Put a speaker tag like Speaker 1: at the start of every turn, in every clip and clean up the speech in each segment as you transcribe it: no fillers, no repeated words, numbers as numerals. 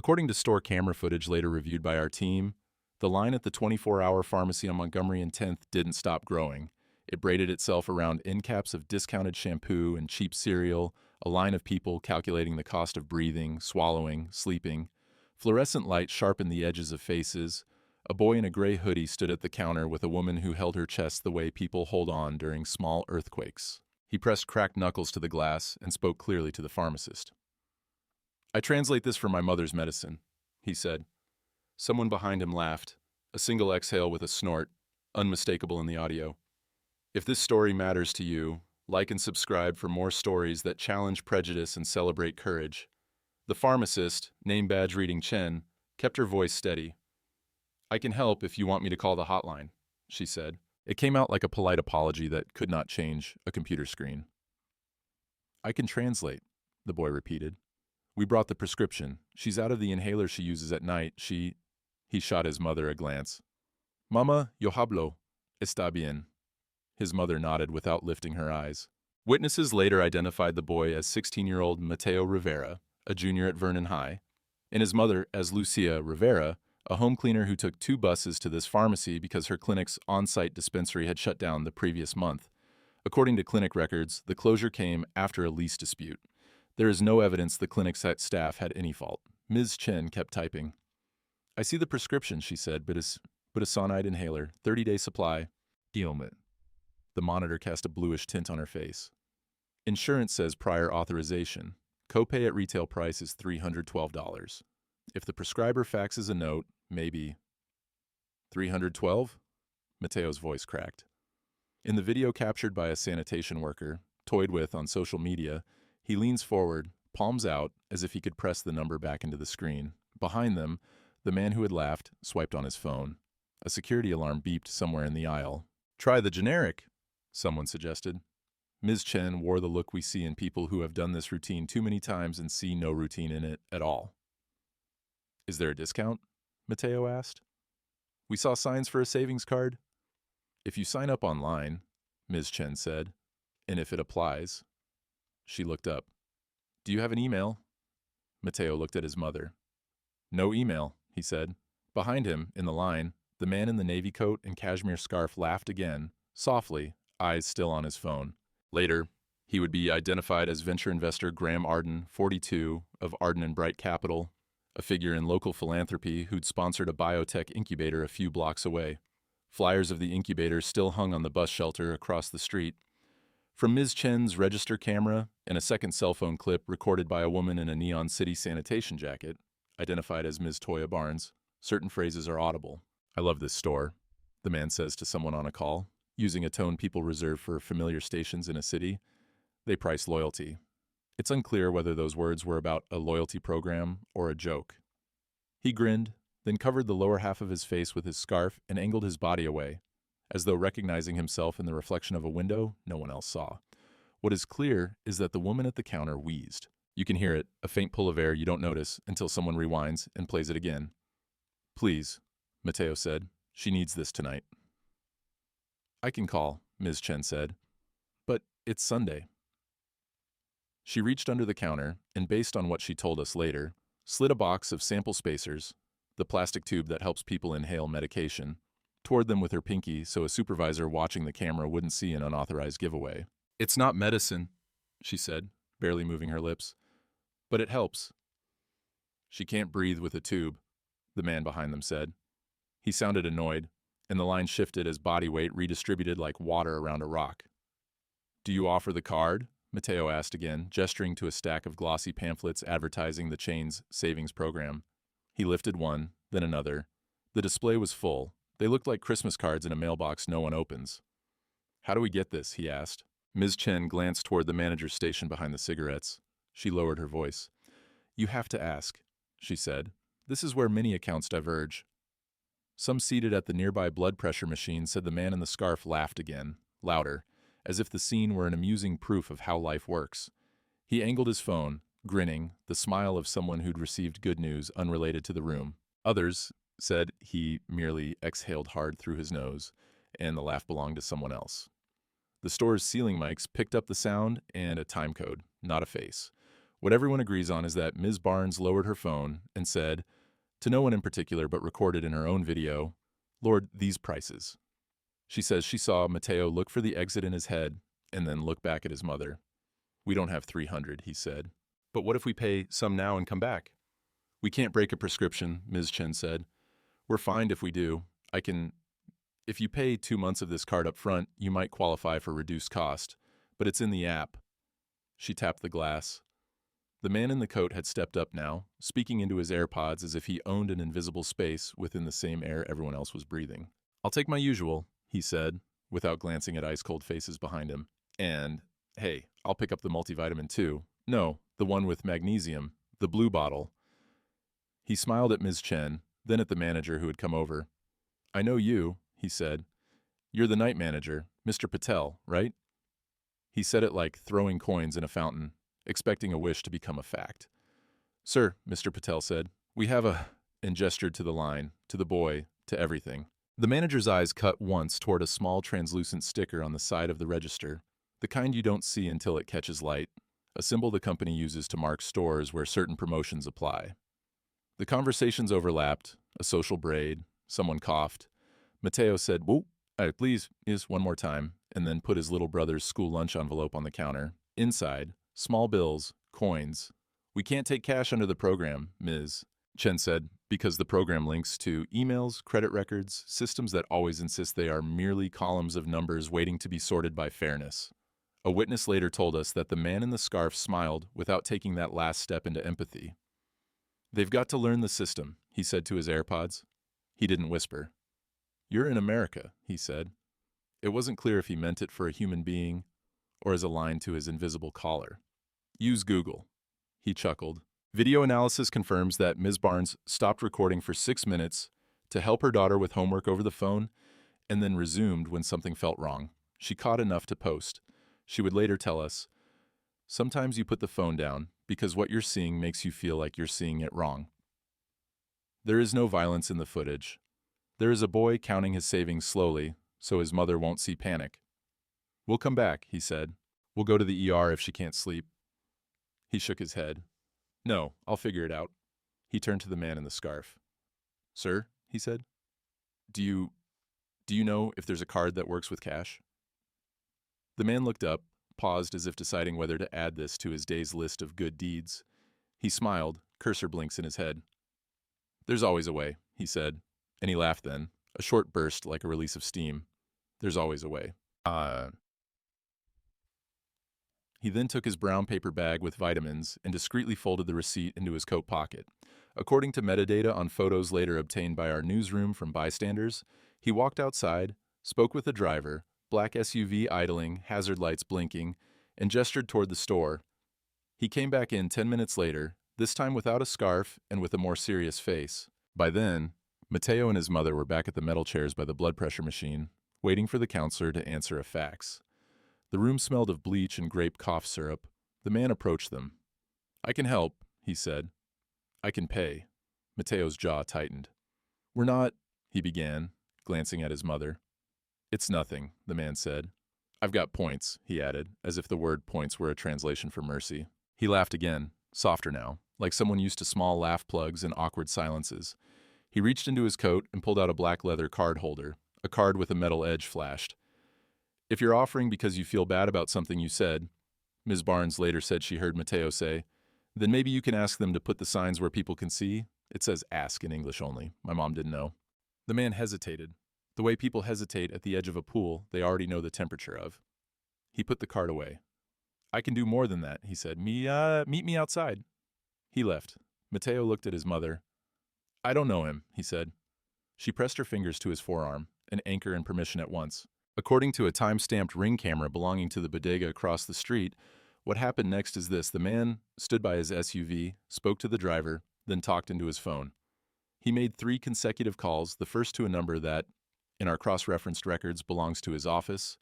Speaker 1: According to store camera footage later reviewed by our team, the line at the 24-hour pharmacy on Montgomery and 10th didn't stop growing. It braided itself around end caps of discounted shampoo and cheap cereal, a line of people calculating the cost of breathing, swallowing, sleeping. Fluorescent light sharpened the edges of faces. A boy in a gray hoodie stood at the counter with a woman who held her chest the way people hold on during small earthquakes. He pressed cracked knuckles to the glass and spoke clearly to the pharmacist. "I translate this for my mother's medicine," he said. Someone behind him laughed, a single exhale with a snort, unmistakable in the audio. If this story matters to you, like and subscribe for more stories that challenge prejudice and celebrate courage. The pharmacist, name badge reading Chen, kept her voice steady. "I can help if you want me to call the hotline," she said. It came out like a polite apology that could not change a computer screen. "I can translate," the boy repeated. "We brought the prescription. She's out of the inhaler she uses at night. He shot his mother a glance. "Mama, yo hablo. Está bien." His mother nodded without lifting her eyes. Witnesses later identified the boy as 16-year-old Mateo Rivera, a junior at Vernon High, and his mother as Lucia Rivera, a home cleaner who took 2 buses to this pharmacy because her clinic's on-site dispensary had shut down the previous month. According to clinic records, the closure came after a lease dispute. There is no evidence the clinic's staff had any fault. Ms. Chen kept typing. "I see the prescription," she said, but a sonide inhaler, 30-day supply. Guillaume. The monitor cast a bluish tint on her face. "Insurance says prior authorization. Copay at retail price is $312. If the prescriber faxes a note, maybe." "$312? Mateo's voice cracked. In the video captured by a sanitation worker, toyed with on social media, he leans forward, palms out, as if he could press the number back into the screen. Behind them, the man who had laughed swiped on his phone. A security alarm beeped somewhere in the aisle. "Try the generic," someone suggested. Ms. Chen wore the look we see in people who have done this routine too many times and see no routine in it at all. "Is there a discount?" Mateo asked. "We saw signs for a savings card." "If you sign up online," Ms. Chen said, "and if it applies." She looked up. "Do you have an email?" Mateo looked at his mother. "No email," he said. Behind him, in the line, the man in the navy coat and cashmere scarf laughed again, softly, eyes still on his phone. Later, he would be identified as venture investor Graham Arden, 42, of Arden and Bright Capital, a figure in local philanthropy who'd sponsored a biotech incubator a few blocks away. Flyers of the incubator still hung on the bus shelter across the street. From Ms. Chen's register camera and a second cell phone clip recorded by a woman in a Neon City sanitation jacket, identified as Ms. Toya Barnes, certain phrases are audible. "I love this store," the man says to someone on a call, using a tone people reserve for familiar stations in a city. "They price loyalty." It's unclear whether those words were about a loyalty program or a joke. He grinned, then covered the lower half of his face with his scarf and angled his body away, as though recognizing himself in the reflection of a window no one else saw. What is clear is that the woman at the counter wheezed. You can hear it, a faint pull of air you don't notice until someone rewinds and plays it again. "Please," Mateo said. "She needs this tonight." "I can call," Ms. Chen said. "But it's Sunday." She reached under the counter and, based on what she told us later, slid a box of sample spacers, the plastic tube that helps people inhale medication, toward them with her pinky so a supervisor watching the camera wouldn't see an unauthorized giveaway. "It's not medicine," she said, barely moving her lips. "But it helps." "She can't breathe with a tube," the man behind them said. He sounded annoyed, and the line shifted as body weight redistributed like water around a rock. "Do you offer the card?" Mateo asked again, gesturing to a stack of glossy pamphlets advertising the chain's savings program. He lifted one, then another. The display was full. They looked like Christmas cards in a mailbox no one opens. "How do we get this?" he asked. Ms. Chen glanced toward the manager's station behind the cigarettes. She lowered her voice. "You have to ask," she said. "This is where many accounts diverge." Some seated at the nearby blood pressure machine said the man in the scarf laughed again, louder, as if the scene were an amusing proof of how life works. He angled his phone, grinning, the smile of someone who'd received good news unrelated to the room. Others said he merely exhaled hard through his nose, and the laugh belonged to someone else. The store's ceiling mics picked up the sound and a time code, not a face. What everyone agrees on is that Ms. Barnes lowered her phone and said, to no one in particular but recorded in her own video, "Lord, these prices." She says she saw Mateo look for the exit in his head and then look back at his mother. "We don't have 300, he said. "But what if we pay some now and come back?" "We can't break a prescription," Ms. Chen said. "We're fined if we do. If you pay 2 months of this card up front, you might qualify for reduced cost, but it's in the app." She tapped the glass. The man in the coat had stepped up now, speaking into his AirPods as if he owned an invisible space within the same air everyone else was breathing. "I'll take my usual," he said, without glancing at ice-cold faces behind him. "And, hey, I'll pick up the multivitamin too. No, the one with magnesium, the blue bottle." He smiled at Ms. Chen, then at the manager who had come over. "I know you," he said. "You're the night manager, Mr. Patel, right?" He said it like throwing coins in a fountain, expecting a wish to become a fact. "Sir," Mr. Patel said, "we have a—" and gestured to the line, to the boy, to everything. The manager's eyes cut once toward a small translucent sticker on the side of the register, the kind you don't see until it catches light, a symbol the company uses to mark stores where certain promotions apply. The conversations overlapped, a social braid, someone coughed. Mateo said, "Whoa, please, yes, one more time," and then put his little brother's school lunch envelope on the counter. Inside, small bills, coins. "We can't take cash under the program, Ms. Chen said, because the program links to emails, credit records, systems that always insist they are merely columns of numbers waiting to be sorted by fairness. A witness later told us that the man in the scarf smiled without taking that last step into empathy. "They've got to learn the system," he said to his AirPods. He didn't whisper. "You're in America," he said. It wasn't clear if he meant it for a human being or as a line to his invisible caller. "Use Google." He chuckled. Video analysis confirms that Ms. Barnes stopped recording for 6 minutes to help her daughter with homework over the phone and then resumed when something felt wrong. She caught enough to post. She would later tell us, "Sometimes you put the phone down because what you're seeing makes you feel like you're seeing it wrong." There is no violence in the footage. There is a boy counting his savings slowly so his mother won't see panic. "We'll come back," he said. "We'll go to the ER if she can't sleep." He shook his head. "No, I'll figure it out." He turned to the man in the scarf. "Sir," he said, Do you know if there's a card that works with cash?" The man looked up, paused as if deciding whether to add this to his day's list of good deeds. He smiled, cursor blinks in his head. "There's always a way," he said, and he laughed then, a short burst like a release of steam. "There's always a way." He then took his brown paper bag with vitamins and discreetly folded the receipt into his coat pocket. According to metadata on photos later obtained by our newsroom from bystanders, he walked outside, spoke with the driver, black SUV idling, hazard lights blinking, and gestured toward the store. He came back in 10 minutes later, this time without a scarf and with a more serious face. By then, Mateo and his mother were back at the metal chairs by the blood pressure machine, waiting for the counselor to answer a fax. The room smelled of bleach and grape cough syrup. The man approached them. "I can help," he said. "I can pay." Mateo's jaw tightened. "We're not," he began, glancing at his mother. "It's nothing," the man said. "I've got points," he added, as if the word points were a translation for mercy. He laughed again, softer now, like someone used to small laugh plugs and awkward silences. He reached into his coat and pulled out a black leather card holder, a card with a metal edge flashed. "If you're offering because you feel bad about something you said," Ms. Barnes later said she heard Mateo say, "then maybe you can ask them to put the signs where people can see." It says ask in English only. My mom didn't know. The man hesitated. The way people hesitate at the edge of a pool they already know the temperature of. He put the card away. "I can do more than that," he said. Meet me outside." He left. Mateo looked at his mother. "I don't know him," he said. She pressed her fingers to his forearm, an anchor and permission at once. According to a time-stamped Ring camera belonging to the bodega across the street, what happened next is this. The man stood by his SUV, spoke to the driver, then talked into his phone. He made 3 consecutive calls, the first to a number that, in our cross-referenced records, belongs to his office,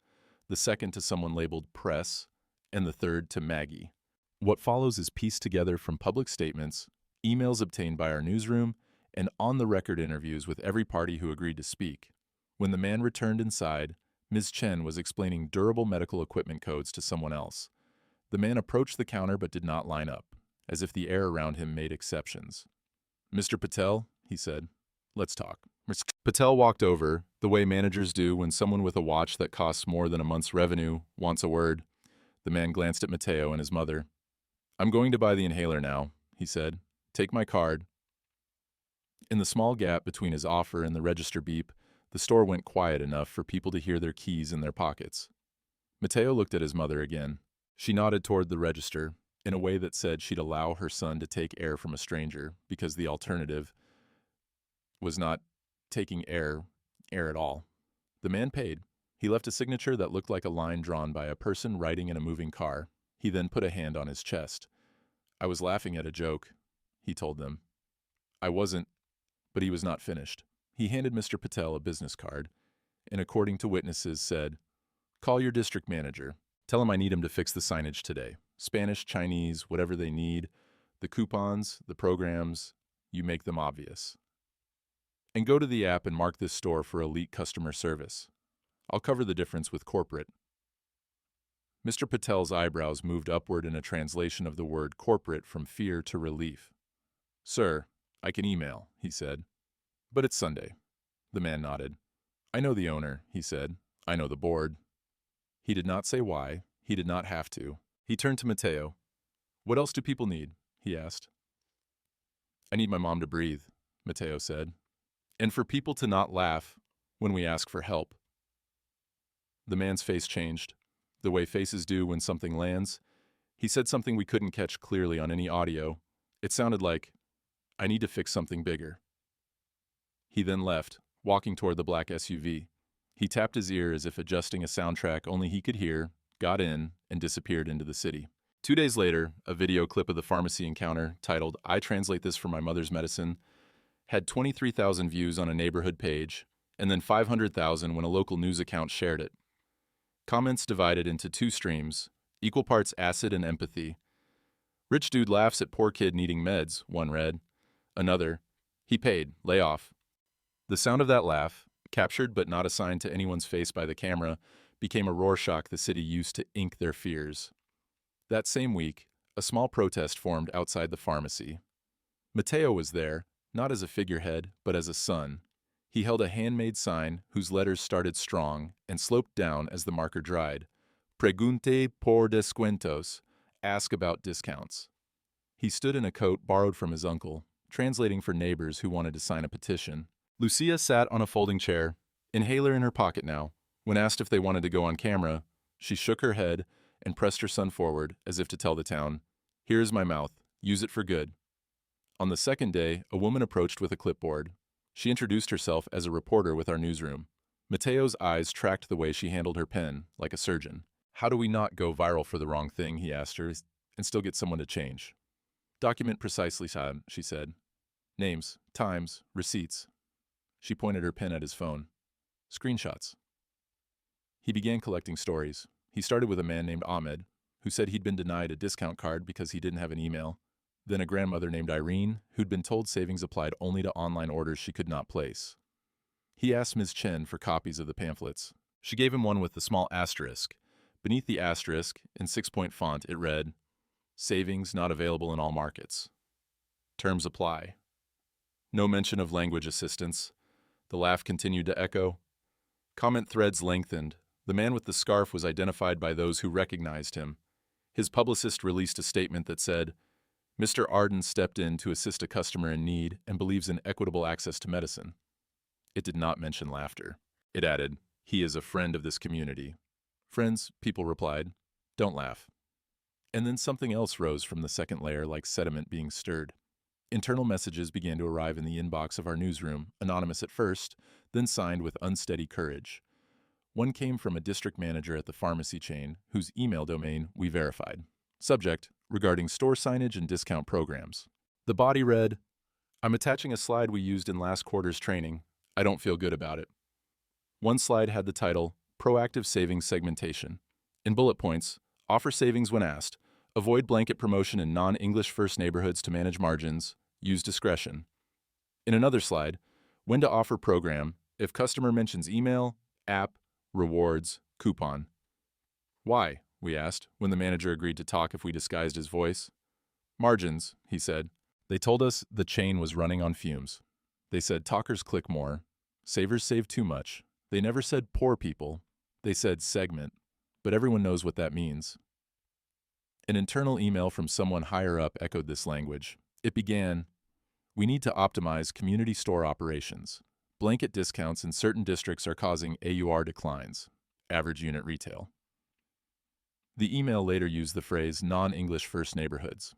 Speaker 1: the second to someone labeled Press, and the third to Maggie. What follows is pieced together from public statements, emails obtained by our newsroom, and on-the-record interviews with every party who agreed to speak. When the man returned inside, Ms. Chen was explaining durable medical equipment codes to someone else. The man approached the counter but did not line up. as if the air around him made exceptions. "Mr. Patel," he said, "let's talk." Mr. Patel walked over, the way managers do when someone with a watch that costs more than a month's revenue wants a word. The man glanced at Mateo and his mother. "I'm going to buy the inhaler now," he said. "Take my card." In the small gap between his offer and the register beep, the store went quiet enough for people to hear their keys in their pockets. Mateo looked at his mother again. She nodded toward the register, in a way that said she'd allow her son to take air from a stranger, because the alternative was not taking air at all. The man paid. He left a signature that looked like a line drawn by a person riding in a moving car. He then put a hand on his chest. "I was laughing at a joke," he told them. "I wasn't," but he was not finished. He handed Mr. Patel a business card, and according to witnesses said, "Call your district manager. Tell him I need him to fix the signage today. Spanish, Chinese, whatever they need. The coupons, the programs, you make them obvious. And go to the app and mark this store for elite customer service. I'll cover the difference with corporate." Mr. Patel's eyebrows moved upward in a translation of the word corporate from fear to relief. "Sir, I can email," he said. "But it's Sunday." The man nodded. "I know the owner," he said. "I know the board." He did not say why. He did not have to. He turned to Mateo. "What else do people need?" he asked. "I need my mom to breathe," Mateo said. "And for people to not laugh when we ask for help." The man's face changed, the way faces do when something lands. He said something we couldn't catch clearly on any audio. It sounded like, "I need to fix something bigger." He then left, walking toward the black SUV. He tapped his ear as if adjusting a soundtrack only he could hear, got in, and disappeared into the city. 2 days later, a video clip of the pharmacy encounter, titled "I Translate This for My Mother's Medicine," had 23,000 views on a neighborhood page, and then 500,000 when a local news account shared it. Comments divided into two streams, equal parts acid and empathy. "Rich dude laughs at poor kid needing meds," one read. Another, "He paid, lay off." The sound of that laugh, captured but not assigned to anyone's face by the camera, became a Rorschach the city used to ink their fears. That same week, a small protest formed outside the pharmacy. Mateo was there, not as a figurehead, but as a son. He held a handmade sign whose letters started strong and sloped down as the marker dried. "Pregunte por descuentos," ask about discounts. He stood in a coat borrowed from his uncle, translating for neighbors who wanted to sign a petition. Lucia sat on a folding chair, inhaler in her pocket now. When asked if they wanted to go on camera, she shook her head and pressed her son forward as if to tell the town, "Here is my mouth. Use it for good." On the second day, a woman approached with a clipboard. She introduced herself as a reporter with our newsroom. Mateo's eyes tracked the way she handled her pen, like a surgeon. "How do we not go viral for the wrong thing," he asked her, "and still get someone to change?" "Document precisely, she said. "Names, times, receipts." She pointed her pen at his phone. "Screenshots." He began collecting stories. He started with a man named Ahmed, who said he'd been denied a discount card because he didn't have an email. Then a grandmother named Irene, who'd been told savings applied only to online orders she could not place. He asked Ms. Chen for copies of the pamphlets. She gave him one with the small asterisk. Beneath the asterisk, in 6-point font, it read, "Savings not available in all markets. Terms apply." No mention of language assistance. The laugh continued to echo. Comment threads lengthened. The man with the scarf was identified by those who recognized him. His publicist released a statement that said, "Mr. Arden stepped in to assist a customer in need and believes in equitable access to medicine." It did not mention laughter. It added, "He is a friend of this community." "Friends," people replied, "don't laugh." And then something else rose from the second layer like sediment being stirred. Internal messages began to arrive in the inbox of our newsroom, anonymous at first, then signed with unsteady courage. One came from a district manager at the pharmacy chain, whose email domain we verified. Subject, regarding store signage and discount programs. The body read, "I'm attaching a slide we used in last quarter's training. I don't feel good about it." One slide had the title, "Proactive Savings Segmentation." In bullet points, offer savings when asked, avoid blanket promotion in non-English first neighborhoods to manage margins, use discretion. In another slide, when to offer program, if customer mentions email, app, rewards, coupon. "Why?" we asked, when the manager agreed to talk if we disguised his voice. Margins, he said. They told us the chain was running on fumes. They said talkers click more. Savers save too much. They never said poor people. They said segment. But everyone knows what that means. An internal email from someone higher up echoed this language. It began, "We need to optimize community store operations. Blanket discounts in certain districts are causing AUR declines, average unit retail." The email later used the phrase non-English first neighborhoods.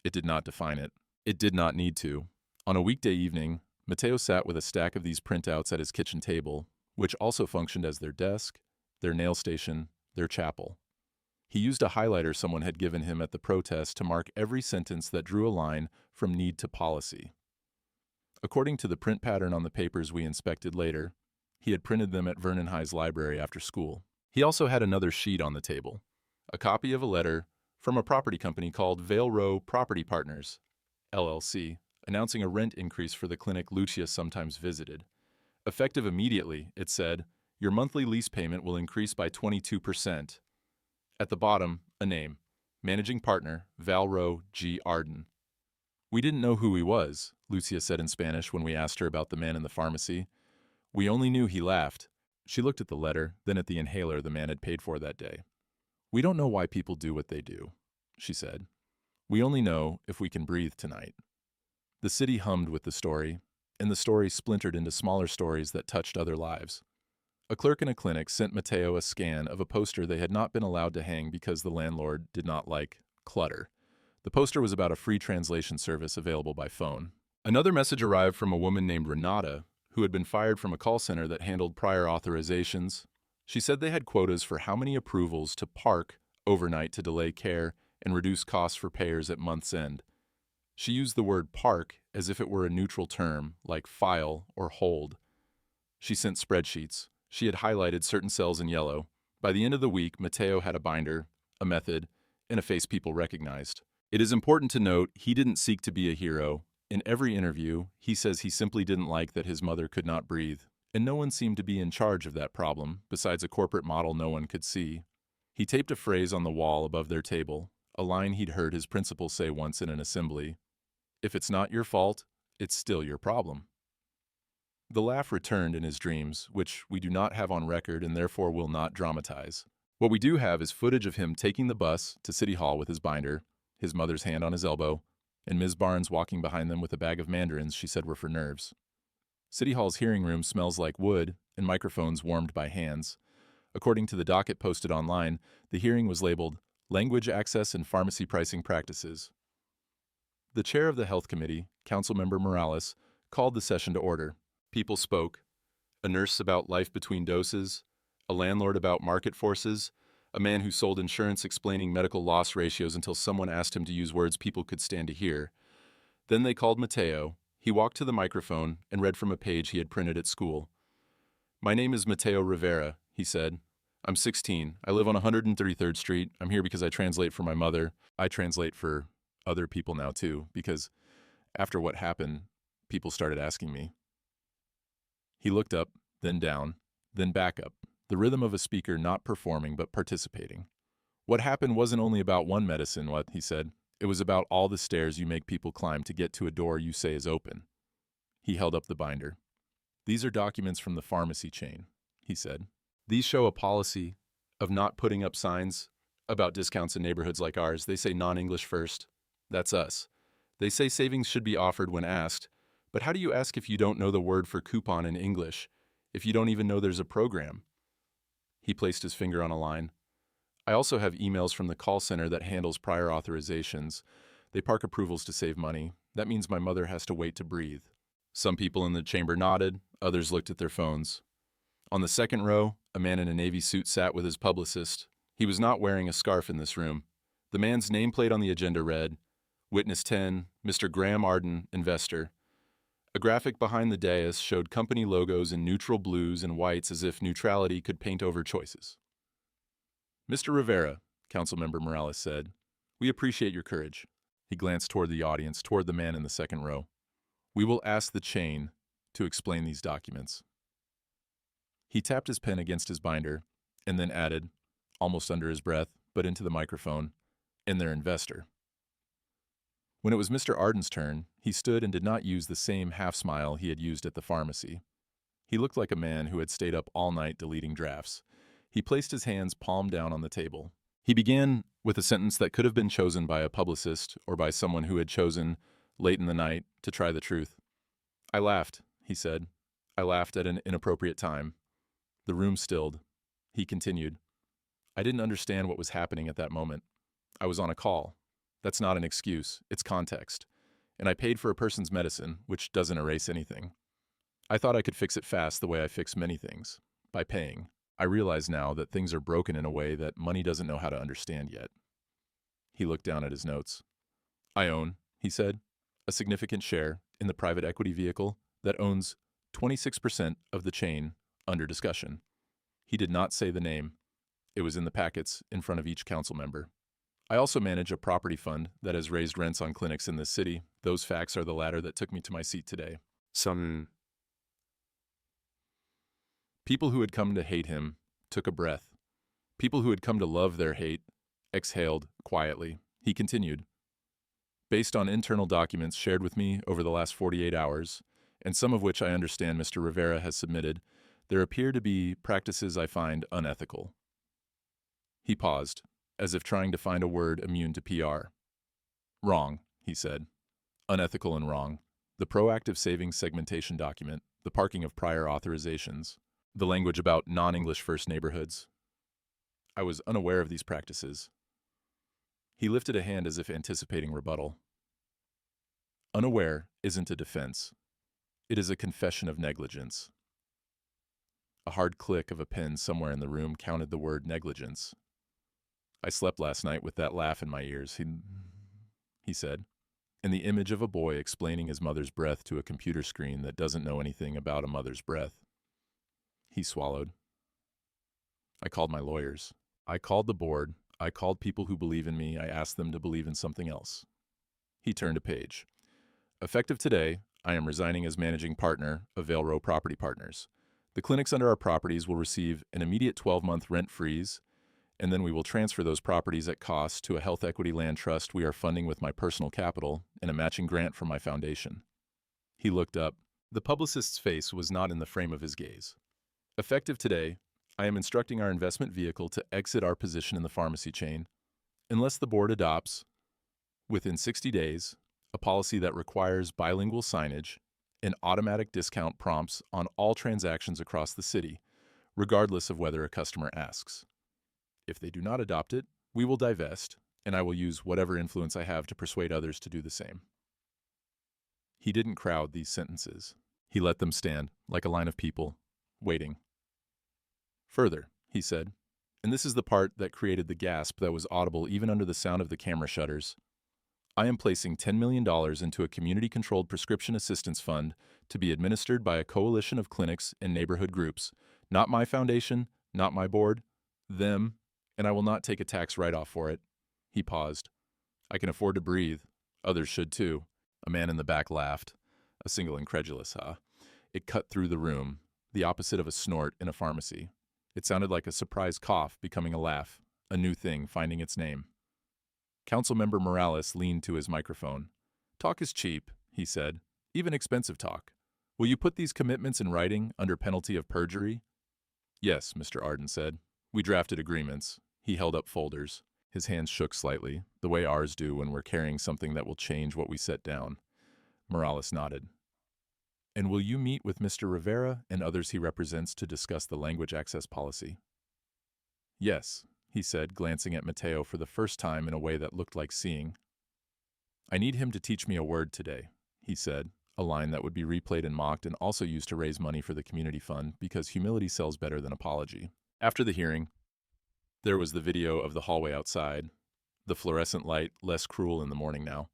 Speaker 1: It did not define it. It did not need to. On a weekday evening, Mateo sat with a stack of these printouts at his kitchen table, which also functioned as their desk, their nail station, their chapel. He used a highlighter someone had given him at the protest to mark every sentence that drew a line from need to policy. According to the print pattern on the papers we inspected later, he had printed them at Vernon High's library after school. He also had another sheet on the table, a copy of a letter from a property company called Vale Row Property Partners, LLC, announcing a rent increase for the clinic Lucia sometimes visited. Effective immediately, it said, your monthly lease payment will increase by 22%. At the bottom, a name, Managing Partner, Valro G. Arden. We didn't know who he was, Lucia said in Spanish when we asked her about the man in the pharmacy. We only knew he laughed. She looked at the letter, then at the inhaler the man had paid for that day. We don't know why people do what they do, she said. We only know if we can breathe tonight. The city hummed with the story, and the story splintered into smaller stories that touched other lives. A clerk in a clinic sent Mateo a scan of a poster they had not been allowed to hang because the landlord did not like clutter. The poster was about a free translation service available by phone. Another message arrived from a woman named Renata, who had been fired from a call center that handled prior authorizations. She said they had quotas for how many approvals to park overnight to delay care and reduce costs for payers at month's end. She used the word park as if it were a neutral term, like file or hold. She sent spreadsheets. She had highlighted certain cells in yellow. By the end of the week, Mateo had a binder, a method, and a face people recognized. It is important to note he didn't seek to be a hero. In every interview, he says he simply didn't like that his mother could not breathe, and no one seemed to be in charge of that problem, besides a corporate model no one could see. He taped a phrase on the wall above their table, a line he'd heard his principal say once in an assembly. If it's not your fault, it's still your problem. The laugh returned in his dreams, which we do not have on record and therefore will not dramatize. What we do have is footage of him taking the bus to City Hall with his binder, his mother's hand on his elbow, and Ms. Barnes walking behind them with a bag of mandarins she said were for nerves. City Hall's hearing room smells like wood and microphones warmed by hands. According to the docket posted online, the hearing was labeled Language Access and Pharmacy Pricing Practices. The chair of the Health Committee, Councilmember Morales, called the session to order. People spoke. A nurse about life between doses, a landlord about market forces, a man who sold insurance explaining medical loss ratios until someone asked him to use words people could stand to hear. Then they called Mateo. He walked to the microphone and read from a page he had printed at school. My name is Mateo Rivera, he said. I'm 16. I live on 133rd Street. I'm here because I translate for my mother. I translate for other people now too, because after what happened, people started asking me. He looked up, then down, then back up, the rhythm of a speaker not performing but participating. What happened wasn't only about one medicine, he said. It was about all the stairs you make people climb to get to a door you say is open. He held up the binder. These are documents from the pharmacy chain, he said. These show a policy of not putting up signs about discounts in neighborhoods like ours. They say non-English first. That's us. They say savings should be offered when asked. But how do you ask if you don't know the word for coupon in English, if you don't even know there's a program? He placed his finger on a line. I also have emails from the call center that handles prior authorizations. They park approvals to save money. That means my mother has to wait to breathe. Some people in the chamber nodded, others looked at their phones. On the second row, a man in a navy suit sat with his publicist. He was not wearing a scarf in this room. The man's nameplate on the agenda read, Witness 10, Mr. Graham Arden, Investor. A graphic behind the dais showed company logos in neutral blues and whites as if neutrality could paint over choices. Mr. Rivera, Councilmember Morales said, we appreciate your courage. He glanced toward the audience, toward the man in the second row. We will ask the chain to explain these documents. He tapped his pen against his binder and then added, almost under his breath, but into the microphone, and their investor. When it was Mr. Arden's turn, he stood and did not use the same half-smile he had used at the pharmacy. He looked like a man who had stayed up all night deleting drafts. He placed his hands palm down on the table. He began with a sentence that could have been chosen by a publicist or by someone who had chosen, late in the night, to try the truth. "I laughed," he said. "I laughed at an inappropriate time." The room stilled. He continued, "I didn't understand what was happening at that moment. I was on a call. That's not an excuse, it's context. And I paid for a person's medicine, which doesn't erase anything. I thought I could fix it fast the way I fix many things, by paying. I realize now that things are broken in a way that money doesn't know how to understand yet." He looked down at his notes. "I own," he said, "a significant share in the private equity vehicle that owns 26% of the chain under discussion." He did not say the name. It was in the packets in front of each council member. "I also manage a property fund that has raised rents on clinics in this city. Those facts are the ladder that took me to my seat today." Some people who had come to hate him took a breath. People who had come to love their hate exhaled quietly. He continued, "Based on internal documents shared with me over the last 48 hours, and some of which I understand Mr. Rivera has submitted, there appear to be practices I find unethical." He paused, as if trying to find a word immune to PR. "Wrong," he said. "Unethical and wrong. The proactive savings segmentation document, the parking of prior authorizations, the language about non-English first neighborhoods. I was unaware of these practices." He lifted a hand as if anticipating rebuttal. "Unaware isn't a defense. It is a confession of negligence." A hard click of a pen somewhere in the room counted the word negligence. "I slept last night with that laugh in my ears," he said, and the image of a boy explaining his mother's breath to a computer screen that doesn't know anything about a mother's breath. He swallowed. "I called my lawyers. I called the board. I called people who believe in me. I asked them to believe in something else." He turned a page. "Effective today, I am resigning as managing partner of Vale Row Property Partners. The clinics under our properties will receive an immediate 12-month rent freeze, and then we will transfer those properties at cost to a health equity land trust we are funding with my personal capital and a matching grant from my foundation." He looked up. The publicist's face was not in the frame of his gaze. "Effective today, I am instructing our investment vehicle to exit our position in the pharmacy chain, unless the board adopts, within 60 days, a policy that requires bilingual signage and automatic discount prompts on all transactions across the city, regardless of whether a customer asks. If they do not adopt it, we will divest, and I will use whatever influence I have to persuade others to do the same." He didn't crowd these sentences. He let them stand, like a line of people, waiting. "Further," he said, and this is the part that created the gasp that was audible even under the sound of the camera shutters, "I am placing $10 million into a community-controlled prescription assistance fund to be administered by a coalition of clinics and neighborhood groups. Not my foundation, not my board, them, and I will not take a tax write-off for it." He paused. "I can afford to breathe. Others should too." A man in the back laughed. A single incredulous ha. It cut through the room, the opposite of a snort in a pharmacy. It sounded like a surprised cough becoming a laugh, a new thing finding its name. Councilmember Morales leaned to his microphone. "Talk is cheap," he said, "even expensive talk. Will you put these commitments in writing under penalty of perjury?" "Yes," Mr. Arden said. "We drafted agreements." He held up folders. His hands shook slightly, the way ours do when we're carrying something that will change what we set down. Morales nodded. "And will you meet with Mr. Rivera and others he represents to discuss the language access policy?" "Yes," he said, glancing at Mateo for the first time in a way that looked like seeing. "I need him to teach me a word today," he said, a line that would be replayed and mocked and also used to raise money for the community fund because humility sells better than apology. After the hearing, there was the video of the hallway outside, the fluorescent light less cruel in the morning now.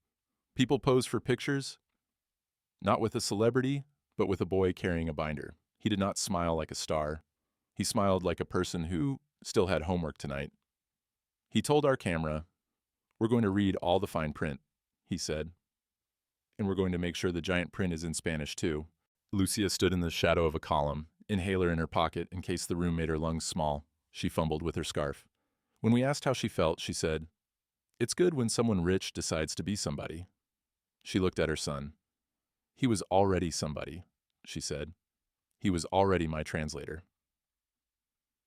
Speaker 1: People posed for pictures, not with a celebrity, but with a boy carrying a binder. He did not smile like a star. He smiled like a person who still had homework tonight. He told our camera, "We're going to read all the fine print," he said. "And we're going to make sure the giant print is in Spanish too." Lucia stood in the shadow of a column, inhaler in her pocket in case the room made her lungs small. She fumbled with her scarf. When we asked how she felt, she said, "It's good when someone rich decides to be somebody." She looked at her son. He was already somebody, she said. He was already my translator.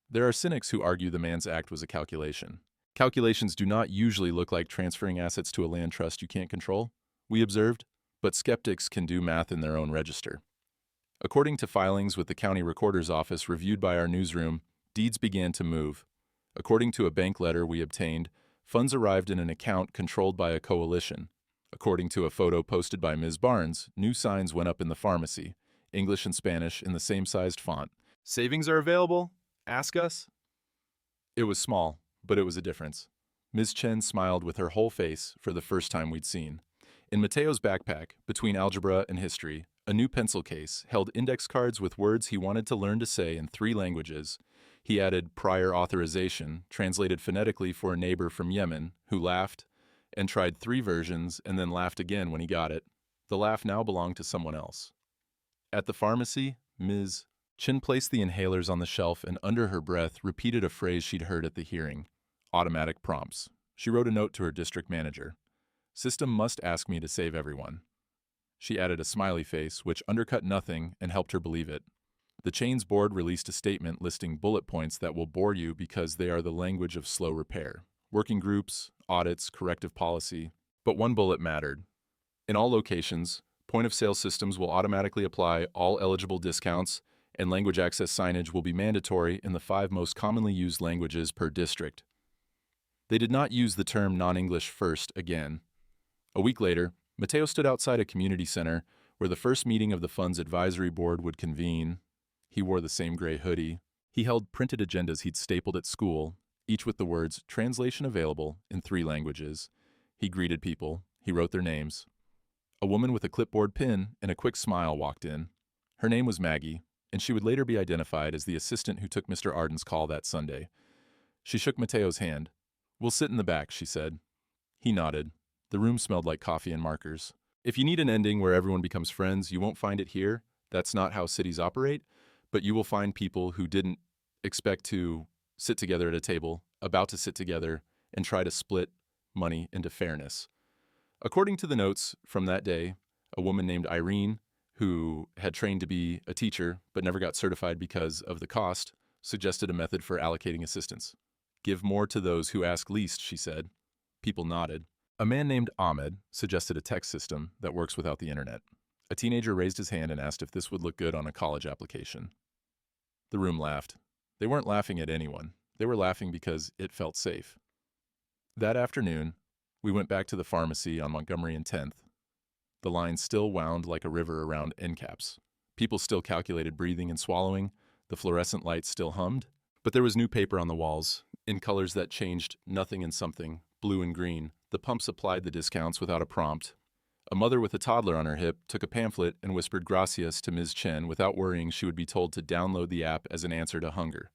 Speaker 1: There are cynics who argue the man's act was a calculation. Calculations do not usually look like transferring assets to a land trust you can't control, we observed, but skeptics can do math in their own register. According to filings with the county recorder's office reviewed by our newsroom, deeds began to move. According to a bank letter we obtained, funds arrived in an account controlled by a coalition. According to a photo posted by Ms. Barnes, new signs went up in the pharmacy, English and Spanish in the same sized font. Savings are available. Ask us. It was small, but it was a difference. Ms. Chen smiled with her whole face for the first time we'd seen. In Mateo's backpack, between algebra and history, a new pencil case held index cards with words he wanted to learn to say in 3 languages. He added prior authorization, translated phonetically for a neighbor from Yemen, who laughed, and tried 3 versions and then laughed again when he got it. The laugh now belonged to someone else. At the pharmacy, Ms. Chen placed the inhalers on the shelf and under her breath repeated a phrase she'd heard at the hearing. Automatic prompts. She wrote a note to her district manager. System must ask me to save everyone. She added a smiley face, which undercut nothing and helped her believe it. The chain's board released a statement listing bullet points that will bore you because they are the language of slow repair. Working groups, audits, corrective policy. But one bullet mattered. In all locations, point-of-sale systems will automatically apply all eligible discounts, and language access signage will be mandatory in the 5 most commonly used languages per district. They did not use the term non-English first again. A week later, Mateo stood outside a community center where the first meeting of the fund's advisory board would convene. He wore the same gray hoodie. He held printed agendas he'd stapled at school, each with the words "translation available" in 3 languages. He greeted people. He wrote their names. A woman with a clipboard pen and a quick smile walked in. Her name was Maggie, and she would later be identified as the assistant who took Mr. Arden's call that Sunday. She shook Mateo's hand. "We'll sit in the back," she said. He nodded. The room smelled like coffee and markers. If you need an ending where everyone becomes friends, you won't find it here. That's not how cities operate, but you will find people who didn't expect to sit together at a table, about to sit together, and try to split money into fairness. According to the notes from that day, a woman named Irene, who had trained to be a teacher but never got certified because of the cost, suggested a method for allocating assistance. "Give more to those who ask least," she said. People nodded. A man named Ahmed suggested a text system that works without the internet. A teenager raised his hand and asked if this would look good on a college application. The room laughed. They weren't laughing at anyone. They were laughing because it felt safe. That afternoon, we went back to the pharmacy on Montgomery and 10th. The line still wound like a river around end caps. People still calculated breathing and swallowing. The fluorescent lights still hummed. But there was new paper on the walls, in colors that changed nothing and something, blue and green. The pumps applied the discounts without a prompt. A mother with a toddler on her hip took a pamphlet and whispered gracias to Ms. Chen without worrying she would be told to download the app as an answer to hunger.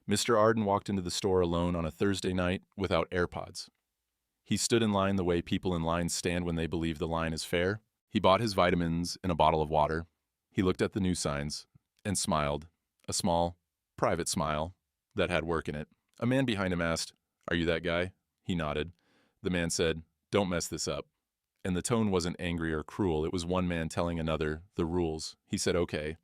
Speaker 1: Mr. Arden walked into the store alone on a Thursday night without AirPods. He stood in line the way people in lines stand when they believe the line is fair. He bought his vitamins and a bottle of water. He looked at the new signs and smiled, a small, private smile that had work in it. A man behind him asked, "Are you that guy?" He nodded. The man said, "Don't mess this up." And the tone wasn't angry or cruel. It was one man telling another the rules. He said, "Okay."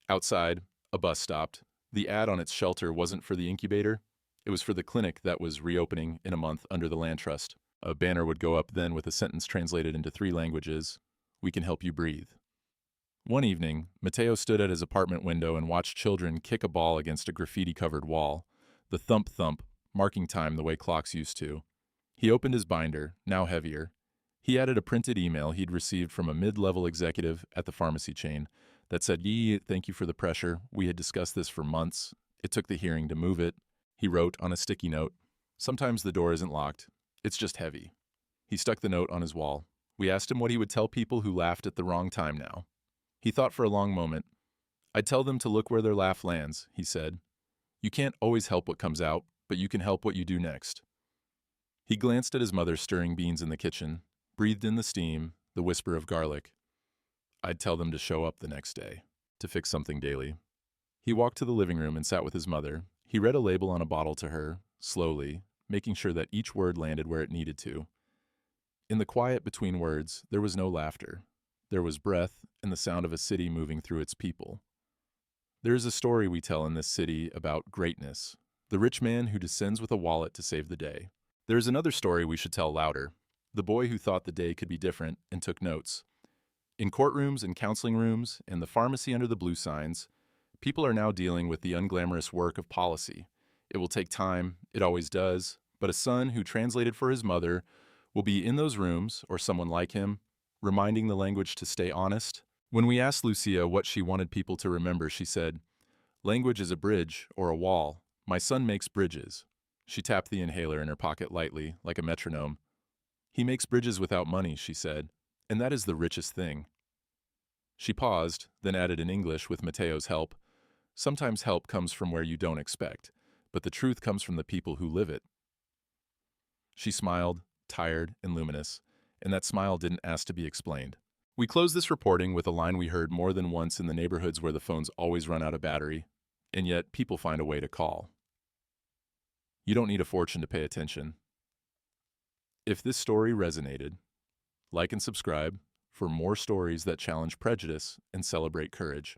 Speaker 1: Outside, a bus stopped. The ad on its shelter wasn't for the incubator. It was for the clinic that was reopening in a month under the land trust. A banner would go up then with a sentence translated into 3 languages. "We can help you breathe." One evening, Mateo stood at his apartment window and watched children kick a ball against a graffiti-covered wall. The thump-thump, marking time the way clocks used to. He opened his binder, now heavier. He added a printed email he'd received from a mid-level executive at the pharmacy chain that said, "Thank you for the pressure. We had discussed this for months. It took the hearing to move it." He wrote on a sticky note, "Sometimes the door isn't locked. It's just heavy." He stuck the note on his wall. We asked him what he would tell people who laughed at the wrong time now. He thought for a long moment. "I'd tell them to look where their laugh lands," he said. "You can't always help what comes out, but you can help what you do next." He glanced at his mother stirring beans in the kitchen, breathed in the steam, the whisper of garlic. "I'd tell them to show up the next day, to fix something daily." He walked to the living room and sat with his mother. He read a label on a bottle to her, slowly, making sure that each word landed where it needed to. In the quiet between words, there was no laughter. There was breath and the sound of a city moving through its people. There is a story we tell in this city about greatness, the rich man who descends with a wallet to save the day. There is another story we should tell louder, the boy who thought the day could be different and took notes. In courtrooms and counseling rooms and the pharmacy under the blue signs, people are now dealing with the unglamorous work of policy. It will take time, it always does, but a son who translated for his mother will be in those rooms, or someone like him, reminding the language to stay honest. When we asked Lucia what she wanted people to remember, she said, "Language is a bridge or a wall. My son makes bridges." She tapped the inhaler in her pocket lightly, like a metronome. "He makes bridges without money," she said, "and that is the richest thing." She paused, then added in English with Mateo's help, "Sometimes help comes from where you don't expect, but the truth comes from the people who live it." She smiled, tired and luminous, and that smile didn't ask to be explained. We close this reporting with a line we heard more than once in the neighborhoods where the phones always run out of battery, and yet people find a way to call. You don't need a fortune to pay attention. If this story resonated, like and subscribe for more stories that challenge prejudice and celebrate courage.